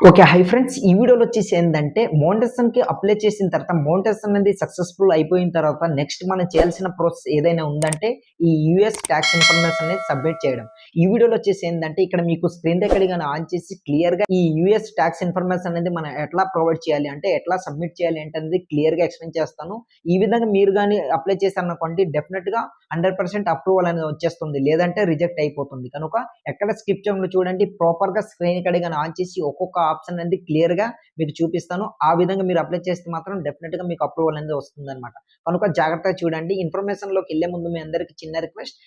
Okay. Hi friends. ఈ వీడియోలో వచ్చేసి ఏందంటే మౌంటెసన్‌కి అప్లై చేసిన తర్వాత మౌంటెసన్ అనేది సక్సెస్‌ఫుల్ అయిపోయిన తర్వాత నెక్స్ట్ మనం చేయాల్సిన ప్రాసెస్ ఏదైనా ఉందంటే ఈ యూఎస్ టాక్స్ ఇన్ఫర్మేషన్ అనేది సబ్మిట్ చేయడం. ఈ వీడియోలో వచ్చేసి ఏందంటే ఇక్కడ మీకు స్క్రీన్ రికార్డింగ్ గాని ఆన్ చేసి క్లియర్‌గా ఈ యూఎస్ టాక్స్ ఇన్ఫర్మేషన్ అనేది మనం ఎట్లా ప్రొవైడ్ చేయాలి అంటే ఎట్లా సబ్మిట్ చేయాలి ఏంటనేది క్లియర్‌గా ఎక్స్‌ప్లెయిన్ చేస్తాను. ఈ విధంగా మీరు గాని అప్లై చేశారనుకోండి డెఫినిట్‌గా 100% అప్రూవల్ అనేది వచ్చేస్తుంది. లేదంటే రిజెక్ట్ అయిపోతుంది. కనుక ఎక్కడ స్కిప్ చేయకుండా చూడండి. ప్రాపర్‌గా స్క్రీన్ రికార్డింగ్ గాని ఆన్ చేసి ఒక్కొక్క ఆప్షన్ అనేది క్లియర్‌గా మీకు చూపిస్తాను. ఆ విధంగా మీరు అప్లై చేస్తే మాత్రం డెఫినిట్‌గా మీకు అప్రూవల్ అనేది వస్తుందన్నమాట. కనుక జాగ్రత్తగా చూడండి. ఇన్ఫర్మేషన్‌లోకెళ్ళే ముందు మీ అందరికి చిన్న రిక్వెస్ట్.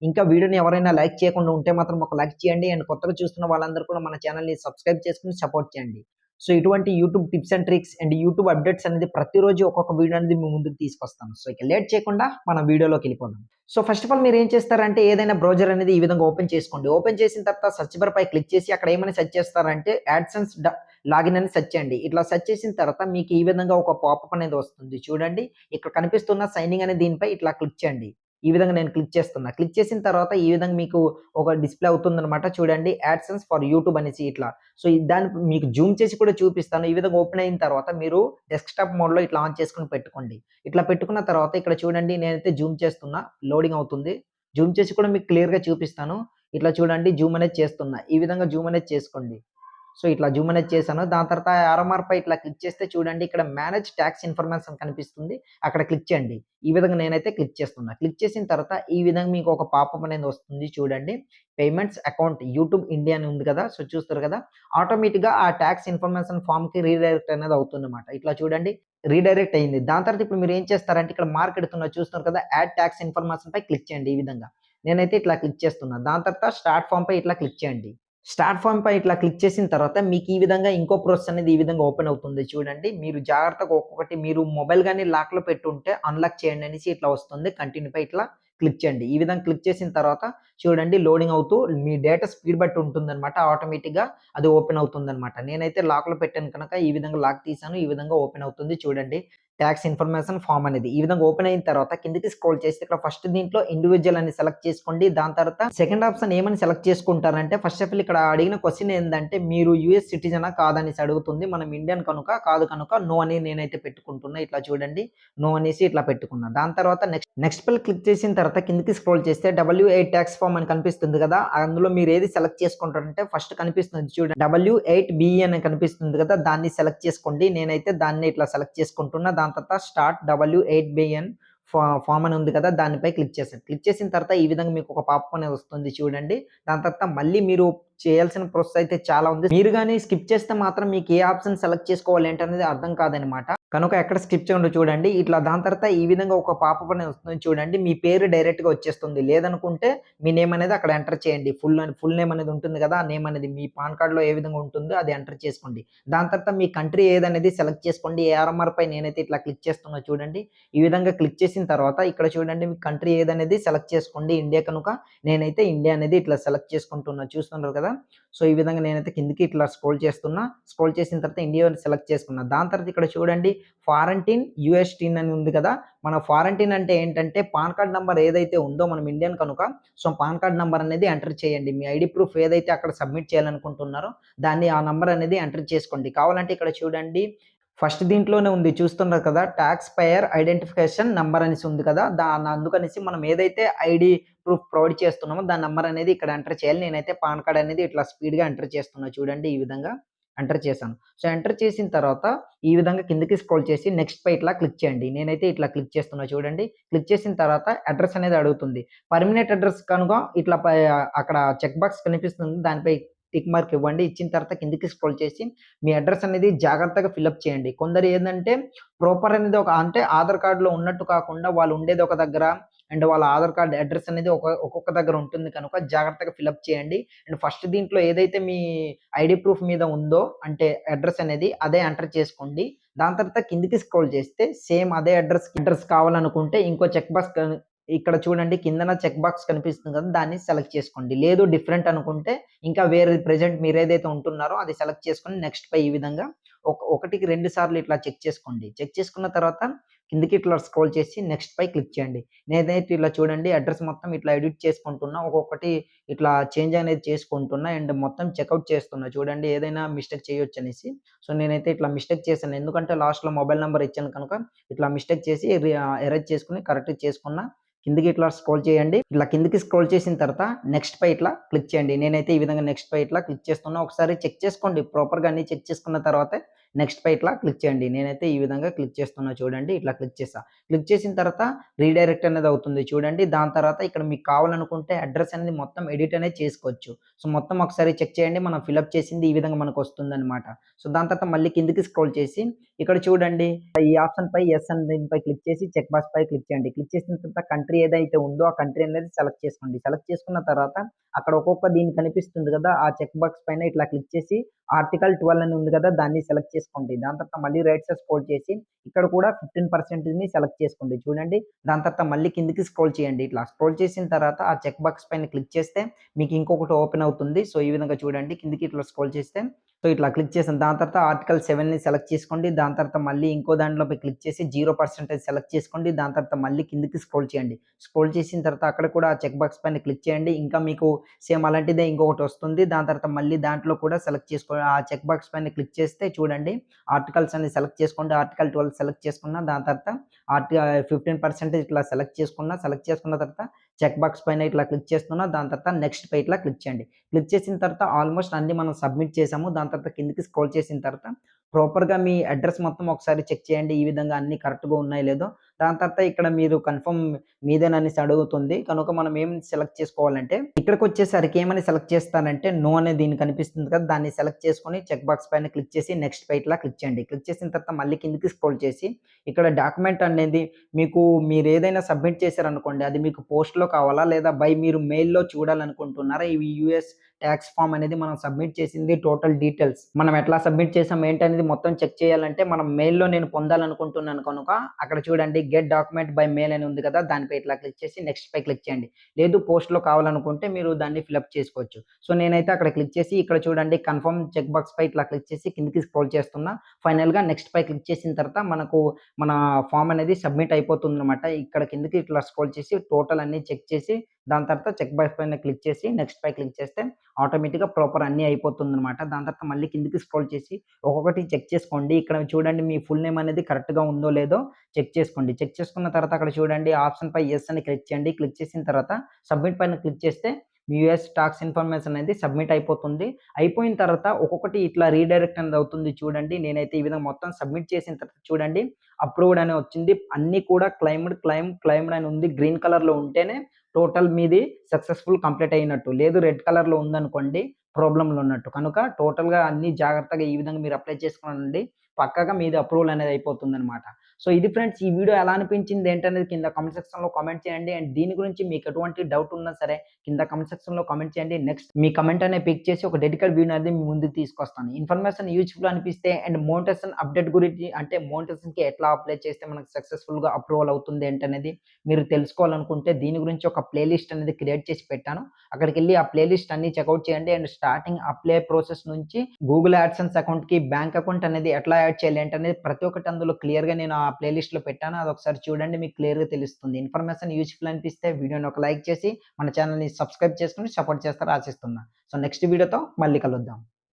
ఇంకా వీడియోని ఎవరైనా లైక్ చేయకుండా ఉంటే మాత్రం ఒక లైక్ చేయండి. అండ్ కొత్తగా చూస్తున్న వాళ్ళందరూ కూడా మన ఛానెల్‌ని సబ్స్క్రైబ్ చేసుకొని సపోర్ట్ చేయండి. సో, ఇటువంటి YouTube tips and tricks and YouTube updates అనేది ప్రతిరోజు ఒక్కొక్క వీడియో అనేది మీ ముందుకు తీసుకొస్తాను. సో, ఇక లేట్ చేయకుండా మనం వీడియోలోకెళ్ళిపోదాం. సో, ఫస్ట్ ఆఫ్ ఆల్ మీరేం చేస్తారంటే ఏదైనా బ్రౌజర్ అనేది ఈ విధంగా ఓపెన్ చేసుకోండి. ఓపెన్ చేసిన తర్వాత సెర్చ్ బార్ పై క్లిక్ చేసి అక్కడ ఏమని సెర్చ్ చేస్తారంటే యాడ్సెన్స్ లాగిన్ అని సెర్చ్ చేయండి. ఇట్లా సెర్చ్ చేసిన తర్వాత మీకు ఈ విధంగా ఒక పాపప్ అనేది వస్తుంది. చూడండి. ఇక్కడ కనిపిస్తున్న సైన్ ఇన్ అనే దీనిపై ఇట్లా క్లిక్ చేయండి. ఈ విధంగా నేను క్లిక్ చేస్తున్నా. క్లిక్ చేసిన తర్వాత ఈ విధంగా మీకు ఒక డిస్‌ప్లే అవుతుందనమాట. చూడండి యాడ్సెన్స్ ఫర్ యూట్యూబ్ అనేసి ఇట్లా. సో, దాన్ని మీకు జూమ్ చేసి కూడా చూపిస్తాను. ఈ విధంగా ఓపెన్ అయిన తర్వాత మీరు డెస్క్‌టాప్ మోడ్‌లో ఇట్లా ఆన్ చేసుకొని పెట్టుకోండి. ఇట్లా పెట్టుకున్న తర్వాత ఇక్కడ చూడండి నేనైతే జూమ్ చేస్తున్నా. లోడింగ్ అవుతుంది. జూమ్ చేసి కూడా మీకు క్లియర్‌గా చూపిస్తాను. ఇట్లా చూడండి జూమ్ అనేది చేస్తున్నా. ఈ విధంగా జూమ్ అనేది చేసుకోండి. సో, ఇట్లా జూమ్ అనేది చేశాను. దాని తర్వాత యారో మార్క్‌పై ఇట్లా క్లిక్ చేస్తే చూడండి ఇక్కడ మేనేజ్ టాక్స్ ఇన్ఫర్మేషన్ కనిపిస్తుంది. అక్కడ క్లిక్ చేయండి. ఈ విధంగా నేనైతే క్లిక్ చేస్తున్నా. క్లిక్ చేసిన తర్వాత ఈ విధంగా మీకు ఒక పాపప్ అనేది వస్తుంది చూడండి. పేమెంట్స్ అకౌంట్ యూట్యూబ్ ఇండియా అని ఉంది కదా! సో, చూస్తారు కదా! ఆటోమేటిక్‌గా ఆ టాక్స్ ఇన్ఫర్మేషన్ ఫార్మ్‌కి రీడైరెక్ట్ అనేది అవుతుందన్నమాట. ఇట్లా చూడండి రీడైరెక్ట్ అయింది. దాని తర్వాత ఇప్పుడు మీరు ఏం చేస్తారంటే ఇక్కడ మార్క్ ఎడుతున్నది చూస్తున్నారు కదా! యాడ్ టాక్స్ ఇన్ఫర్మేషన్ పై క్లిక్ చేయండి ఈ విధంగా. నేనైతే ఇట్లా క్లిక్ చేస్తున్నా. దాని తర్వాత స్టార్ట్ ఫార్మ్ పై ఇట్లా క్లిక్ చేయండి. స్టార్ట్ ఫార్మ్ పై ఇట్లా క్లిక్ చేసిన తర్వాత మీకు ఈ విధంగా ఇంకో ప్రాసెస్ అనేది ఈ విధంగా ఓపెన్ అవుతుంది చూడండి. మీరు జాగ్రత్తగా ఒక్కొక్కటి మీరు మొబైల్ గాని లాక్‌లో పెట్టుంటే అన్‌లాక్ చేయండి అనేసి ఇట్లా వస్తుంది. కంటిన్యూ పై ఇట్లా క్లిక్ చేయండి. ఈ విధంగా క్లిక్ చేసిన తర్వాత చూడండి లోడింగ్ అవుతూ మీ డేటా స్పీడ్ బట్టి ఉంటుందన్నమాట. ఆటోమేటిక్‌గా అది ఓపెన్ అవుతుందన్నమాట. నేనైతే లాక్‌లో పెట్టాను కనుక ఈ విధంగా లాక్ తీశాను. ఈ విధంగా ఓపెన్ అవుతుంది చూడండి. టాక్స్ ఇన్ఫర్మేషన్ ఫార్మ్ అనేది. ఈ విధంగా ఓపెన్ అయిన తర్వాత కిందకి స్క్రోల్ చేస్తే ఇక్కడ ఫస్ట్ దీంట్లో ఇండివిడ్యువల్ అని సెలెక్ట్ చేసుకోండి. దాని తర్వాత సెకండ్ ఆప్షన్ ఏమని సెలెక్ట్ చేసుకుంటారంటే ఫస్ట్ ఆఫ్ ఆల్ ఇక్కడ అడిగిన క్వెషన్ ఏందంటే మీరు యూఎస్ సిటిజనా కాదా అనేసి అడుగుతుంది. మనం ఇండియన్ కనుక కాదు కనుక నో అని నేనైతే పెట్టుకుంటున్నా. ఇట్లా చూడండి. నో అనేసి ఇట్లా పెట్టుకున్నా. దాని తర్వాత నెక్స్ట్ పై క్లిక్ చేసిన తర్వాత కిందకి స్క్రోల్ చేస్తే W8 టాక్స్ ఫార్మ్ అని కనిపిస్తుంది కదా! అందులో మీరు ఏది సెలెక్ట్ చేసుకుంటారంటే ఫస్ట్ కనిపిస్తుంది చూడండి. W8BE అని కనిపిస్తుంది కదా! దాన్ని సెలెక్ట్ చేసుకోండి. నేనైతే దాన్ని ఇట్లా సెలెక్ట్ చేసుకుంటున్నా. దాని తర్వాత స్టార్ట్ W8BN ఫార్మ్ అని ఉంది కదా! దానిపై క్లిక్ చేశాను. క్లిక్ చేసిన తర్వాత ఈ విధంగా మీకు ఒక పాపప్ అనేది వస్తుంది చూడండి. దాని తర్వాత మళ్ళీ మీరు చేయాల్సిన ప్రాసెస్ అయితే చాలా ఉంది. మీరు గాని స్కిప్ చేస్తే మాత్రం మీకు ఏ ఆప్షన్ సెలెక్ట్ చేసుకోవాలి ఏంటనేది అర్థం కాదనమాట. కనుక ఎక్కడ స్కిప్ చేయకుండా చూడండి. ఇట్లా దాని తర్వాత ఈ విధంగా ఒక పాపప్ అనేది వస్తుంది చూడండి. మీ పేరు డైరెక్ట్‌గా వచ్చేస్తుంది. లేదనుకుంటే మీ నేమ్ అనేది అక్కడ ఎంటర్ చేయండి. ఫుల్ నేమ్ అనేది ఉంటుంది కదా! ఆ నేమ్ అనేది మీ పాన్ కార్డ్‌లో ఏ విధంగా ఉంటుందో అది ఎంటర్ చేసుకోండి. దాని తర్వాత మీ కంట్రీ ఏదనేది సెలెక్ట్ చేసుకోండి. ఏఆర్ఎంఆర్ పై నేనైతే ఇట్లా క్లిక్ చేస్తున్నా చూడండి. ఈ విధంగా క్లిక్ చేసిన తర్వాత ఇక్కడ చూడండి మీ కంట్రీ ఏదనేది సెలెక్ట్ చేసుకోండి. ఇండియా కనుక నేనైతే ఇండియా అనేది ఇట్లా సెలెక్ట్ చేసుకుంటున్నా. చూస్తున్నారు కదా! సో, ఈ విధంగా నేనైతే కిందకి ఇట్లా స్క్రోల్ చేస్తున్నా. స్క్రోల్ చేసిన తర్వాత ఇండియా సెలెక్ట్ చేసుకున్నా. దాని తర్వాత ఇక్కడ చూడండి ఫారెంటీన్, యూఎస్‌టీన్ అని ఉంది కదా! మన ఫారెంటీన్ అంటే ఏంటంటే పాన్ కార్డ్ నంబర్ ఏదైతే ఉందో మనం ఇండియన్ కనుక సో, పాన్ కార్డ్ నంబర్ అనేది ఎంటర్ చేయండి. మీ ఐడీ ప్రూఫ్ ఏదైతే అక్కడ సబ్మిట్ చేయాలనుకుంటున్నారో దాన్ని ఆ నంబర్ అనేది ఎంటర్ చేసుకోండి. కావాలంటే ఇక్కడ చూడండి ఫస్ట్ దీంట్లోనే ఉంది చూస్తున్నారు కదా! టాక్స్ పేయర్ ఐడెంటిఫికేషన్ నంబర్ అనేసి ఉంది కదా! అందుకనేసి మనం ఏదైతే ఐడీ ప్రూఫ్ ప్రొవైడ్ చేస్తున్నామో దాని నంబర్ అనేది ఇక్కడ ఎంటర్ చేయాలి. నేనైతే పాన్ కార్డ్ అనేది ఇట్లా స్పీడ్‌గా ఎంటర్ చేస్తున్నా చూడండి ఈ విధంగా ఎంటర్ చేశాను. సో, ఎంటర్ చేసిన తర్వాత ఈ విధంగా కిందకి స్క్రోల్ చేసి నెక్స్ట్ పై ఇట్లా క్లిక్ చేయండి. నేనైతే ఇట్లా క్లిక్ చేస్తున్నా చూడండి. క్లిక్ చేసిన తర్వాత అడ్రెస్ అనేది అడుగుతుంది. పర్మనెంట్ అడ్రెస్ కనుక ఇట్లా అక్కడ చెక్ బాక్స్ కనిపిస్తుంది. దానిపై టిక్ మార్క్ ఇవ్వండి. ఇచ్చిన తర్వాత కిందకి స్క్రోల్ చేసి మీ అడ్రెస్ అనేది జాగ్రత్తగా ఫిలప్ చేయండి. కొందరు ఏందంటే ప్రాపర్ అనేది అంటే ఆధార్ కార్డ్‌లో ఉన్నట్టు కాకుండా వాళ్ళు ఉండేది ఒక దగ్గర అండ్ వాళ్ళ ఆధార్ కార్డ్ అడ్రెస్ అనేది ఒక్కొక్క దగ్గర ఉంటుంది కనుక జాగ్రత్తగా ఫిలప్ చేయండి. అండ్ ఫస్ట్ దీంట్లో ఏదైతే మీ ఐడీ ప్రూఫ్ మీద ఉందో అంటే అడ్రెస్ అనేది అదే ఎంటర్ చేసుకోండి. దాని తర్వాత కిందకి స్క్రోల్ చేస్తే సేమ్ అదే అడ్రెస్ కావాలనుకుంటే ఇంకో చెక్ బాక్స్ ఇక్కడ చూడండి కిందన చెక్ బాక్స్ కనిపిస్తుంది కదా! దాన్ని సెలెక్ట్ చేసుకోండి. లేదు డిఫరెంట్ అనుకుంటే ఇంకా వేరేది ప్రెజెంట్ మీరేదైతే ఉంటున్నారో అది సెలెక్ట్ చేసుకొని నెక్స్ట్ పై ఈ విధంగా ఒకటికి 2 సార్లు ఇట్లా చెక్ చేసుకోండి. చెక్ చేసుకున్న తర్వాత కిందకి ఇట్లా స్క్రోల్ చేసి నెక్స్ట్ పై క్లిక్ చేయండి. నేనైతే ఇలా చూడండి అడ్రస్ మొత్తం ఇట్లా ఎడిట్ చేసుకుంటున్నా. ఒక్కొక్కటి ఇట్లా చేంజ్ అనేది చేసుకుంటున్నా అండ్ మొత్తం చెకౌట్ చేస్తున్నా. చూడండి ఏదైనా మిస్టేక్ చేయొచ్చనేసి. సో, నేనైతే ఇట్లా మిస్టేక్ చేశాను. ఎందుకంటే లాస్ట్‌లో మొబైల్ నంబర్ ఇచ్చాను కనుక ఇట్లా మిస్టేక్ చేసి ఎరేజ్ చేసుకొని కరెక్ట్‌గా చేసుకున్నా. కిందకి ఇట్లా స్క్రోల్ చేయండి. ఇట్లా కిందకి స్క్రోల్ చేసిన తర్వాత నెక్స్ట్ పై ఇట్లా క్లిక్ చేయండి. నేనైతే ఈ విధంగా నెక్స్ట్ పై ఇట్లా క్లిక్ చేస్తున్నా. ఒకసారి చెక్ చేసుకోండి. ప్రాపర్‌గా అన్నీ చెక్ చేసుకున్న తర్వాతే నెక్స్ట్ పై ఇట్లా క్లిక్ చేయండి. నేనైతే ఈ విధంగా క్లిక్ చేస్తున్నా చూడండి. ఇట్లా క్లిక్ చేశా. క్లిక్ చేసిన తర్వాత రీడైరెక్ట్ అనేది అవుతుంది చూడండి. దాని తర్వాత ఇక్కడ మీకు కావాలనుకుంటే అడ్రస్ అనేది మొత్తం ఎడిట్ అనేది చేసుకోవచ్చు. సో, మొత్తం ఒకసారి చెక్ చేయండి. మనం ఫిలప్ చేసింది ఈ విధంగా మనకొస్తుందనమాట. సో, దాని తర్వాత మళ్ళీ కిందకి స్క్రోల్ చేసి ఇక్కడ చూడండి ఈ ఆప్షన్ పై యెస్ అని దీనిపై క్లిక్ చేసి చెక్ బాక్స్ పై క్లిక్ చేయండి. క్లిక్ చేసిన తర్వాత కంట్రీ ఏదైతే ఉందో ఆ కంట్రీ అనేది సెలెక్ట్ చేసుకోండి. సెలెక్ట్ చేసుకున్న తర్వాత అక్కడ ఒక్కొక్క దీనికి కనిపిస్తుంది కదా! ఆ చెక్ బాక్స్ పైన ఇట్లా క్లిక్ చేసి ఆర్టికల్ 12 అని ఉంది కదా! దాన్ని సెలెక్ట్ చేసుకోండి. దాని తర్వాత మళ్ళీ రైట్ సైడ్ స్క్రోల్ చేసి ఇక్కడ కూడా 15%ని సెలెక్ట్ చేసుకోండి. చూడండి. దాని తర్వాత మళ్ళీ కిందకి స్క్రోల్ చేయండి. ఇట్లా స్క్రోల్ చేసిన తర్వాత ఆ చెక్ బాక్స్ పైన క్లిక్ చేస్తే మీకు ఇంకొకటి ఓపెన్ అవుతుంది. సో, ఈ విధంగా చూడండి. కిందకి ఇట్లా స్క్రోల్ చేస్తే సో, ఇట్లా క్లిక్ చేశాను. దాని తర్వాత ఆర్టికల్ 7ని సెలెక్ట్ చేసుకోండి. దాని తర్వాత మళ్ళీ ఇంకో దాంట్లోపై క్లిక్ చేసి 0% సెలెక్ట్ చేసుకోండి. దాని తర్వాత మళ్ళీ కిందకి స్క్రోల్ చేయండి. స్క్రోల్ చేసిన తర్వాత అక్కడ కూడా ఆ చెక్ బాక్స్ పైన క్లిక్ చేయండి. ఇంకా మీకు సేమ్ అలాంటిదే ఇంకొకటి వస్తుంది. దాని తర్వాత మళ్ళీ దాంట్లో కూడా సెలెక్ట్ ఆ చెక్ బాక్స్ పైన క్లిక్ చేస్తే చూడండి ఆర్టికల్స్ అన్ని సెలెక్ట్ చేసుకోండి. ఆర్టికల్ 12 సెలెక్ట్ చేసుకున్న దాని తర్వాత 15% ఇట్లా సెలెక్ట్ చేసుకున్న తర్వాత చెక్ బాక్స్ పైన ఇట్లా క్లిక్ చేస్తున్నా. దాని తర్వాత నెక్స్ట్ పై ఇట్లా క్లిక్ చేయండి. క్లిక్ చేసిన తర్వాత ఆల్మోస్ట్ అన్నీ మనం సబ్మిట్ చేసాము. దాని తర్వాత కిందకి స్క్రోల్ చేసిన తర్వాత ప్రాపర్‌గా మీ అడ్రస్ మొత్తం ఒకసారి చెక్ చేయండి. ఈ విధంగా అన్నీ కరెక్ట్‌గా ఉన్నాయో లేదో. దాని తర్వాత ఇక్కడ మీరు కన్ఫర్మ్ మీదేననేసి అడుగుతుంది. కనుక మనం ఏం సెలెక్ట్ చేసుకోవాలంటే ఇక్కడికొచ్చేసరికి ఏమని సెలెక్ట్ చేస్తానంటే నో అనే దీన్ని కనిపిస్తుంది కదా! దాన్ని సెలెక్ట్ చేసుకొని చెక్ బాక్స్ పైన క్లిక్ చేసి నెక్స్ట్ పై ఇట్లా క్లిక్ చేయండి. క్లిక్ చేసిన తర్వాత మళ్ళీ కిందకి స్క్రోల్ చేసి ఇక్కడ డాక్యుమెంట్ అనేది మీకు మీరేదైనా సబ్మిట్ చేశారనుకోండి. అది మీకు పోస్ట్‌లో కావాలా? లేదా మీరు మెయిల్‌లో చూడాలనుకుంటున్నారా? ఇవి యూఎస్ టాక్స్ ఫార్మ్ అనేది మనం సబ్మిట్ చేసింది టోటల్ డీటెయిల్స్. మనం ఎట్లా సబ్మిట్ చేసాం ఏంటనేది మొత్తం చెక్ చేయాలంటే మనం మెయిల్‌లో నేను పొందాలనుకుంటున్నాను కనుక అక్కడ చూడండి గెట్ డాక్యుమెంట్ బై మెయిల్ అని ఉంది కదా! దానిపై ఇట్లా క్లిక్ చేసి నెక్స్ట్ పై క్లిక్ చేయండి. లేదు పోస్ట్‌లో కావాలనుకుంటే మీరు దాన్ని ఫిలప్ చేసుకోవచ్చు. సో, నేనైతే అక్కడ క్లిక్ చేసి ఇక్కడ చూడండి కన్ఫర్మ్ చెక్ బాక్స్ పై ఇట్లా క్లిక్ చేసి కిందకి స్క్రోల్ చేస్తున్నా. ఫైనల్‌గా నెక్స్ట్ పై క్లిక్ చేసిన తర్వాత మనకు మన ఫార్మ్ అనేది సబ్మిట్ అయిపోతుందన్నమాట. ఇక్కడ కిందకి ఇట్లా స్క్రోల్ చేసి టోటల్ అన్నీ చెక్ చేసి దాని తర్వాత చెక్ బాక్స్ పైన క్లిక్ చేసి నెక్స్ట్ పై క్లిక్ చేస్తే ఆటోమేటిక్‌గా ప్రాపర్ అన్నీ అయిపోతుందన్నమాట. దాని తర్వాత మళ్ళీ కిందకి స్క్రోల్ చేసి ఒక్కొక్కటి చెక్ చేసుకోండి. ఇక్కడ చూడండి మీ ఫుల్ నేమ్ అనేది కరెక్ట్‌గా ఉందో లేదో చెక్ చేసుకోండి. చెక్ చేసుకున్న తర్వాత అక్కడ చూడండి ఆప్షన్ పై యెస్ అని క్లిక్ చేయండి. క్లిక్ చేసిన తర్వాత సబ్మిట్ పైన క్లిక్ చేస్తే మీ యూఎస్ టాక్స్ ఇన్ఫర్మేషన్ అనేది సబ్మిట్ అయిపోతుంది. అయిపోయిన తర్వాత ఒక్కొక్కటి ఇట్లా రీడైరెక్ట్ అనేది అవుతుంది చూడండి. నేనైతే ఈ విధంగా మొత్తం సబ్మిట్ చేసిన తర్వాత చూడండి అప్రూవ్డ్ అని వచ్చింది. అన్నీ కూడా క్లెయిమ్డ్ అని ఉంది. గ్రీన్ కలర్‌లో ఉంటేనే టోటల్ మీది సక్సెస్‌ఫుల్ కంప్లీట్ అయినట్టు. లేదు రెడ్ కలర్‌లో ఉందనుకోండి ప్రాబ్లమ్‌లో ఉన్నట్టు. కనుక టోటల్‌గా అన్నీ జాగ్రత్తగా ఈ విధంగా మీరు అప్లై చేసుకోనండి. పక్కాగా మీది అప్రూవల్ అనేది అయిపోతుందనమాట. సో, ఇది ఫ్రెండ్స్ ఈ వీడియో ఎలా అనిపించింది ఏంటనేది కింద కామెంట్ సెక్షన్‌లో కామెంట్ చేయండి. అండ్ దీని గురించి మీకు ఎటువంటి డౌట్ ఉన్నా సరే కింద కామెంట్ సెక్షన్‌లో కామెంట్ చేయండి. నెక్స్ట్ మీ కామెంట్ అనేది పిక్ చేసి ఒక డెడికేటెడ్ వీడియో అనేది మీ ముందుకు తీసుకొస్తాను. ఇన్ఫర్మేషన్ యూజ్‌ఫుల్ అనిపిస్తే అండ్ మోనిటైజేషన్ అప్డేట్ గురించి అంటే మోనిటైజేషన్‌కి ఎట్లా అప్లై చేస్తే మనకు సక్సెస్‌ఫుల్‌గా అప్రూవల్ అవుతుంది ఏంటనేది మీరు తెలుసుకోవాలనుకుంటే దీని గురించి ఒక ప్లే లిస్ట్ అనేది క్రియేట్ చేసి పెట్టాను. అక్కడికెళ్ళి ఆ ప్లే లిస్ట్ అన్ని చెక్‌ఔట్ చేయండి. అండ్ స్టార్టింగ్ అప్లై ప్రాసెస్ నుంచి గూగుల్ యాడ్సెన్స్ అకౌంట్‌కి బ్యాంక్ అకౌంట్ అనేది ఎట్లా యాడ్ చేయాలి ఏంటనేది ప్రతి ఒక్కటి అందులో క్లియర్‌గా నేను ఆ ప్లే లిస్ట్‌లో పెట్టాను. అదొకసారి చూడండి మీకు క్లియర్‌గా తెలుస్తుంది. ఇన్ఫర్మేషన్ యూజ్‌ఫుల్ అనిపిస్తే వీడియోని ఒక లైక్ చేసి మన ఛానెల్‌ని సబ్స్క్రైబ్ చేసుకొని సపోర్ట్ చేస్తారని ఆశిస్తున్నా. సో, నెక్స్ట్ వీడియోతో మళ్ళీ కలుద్దాం.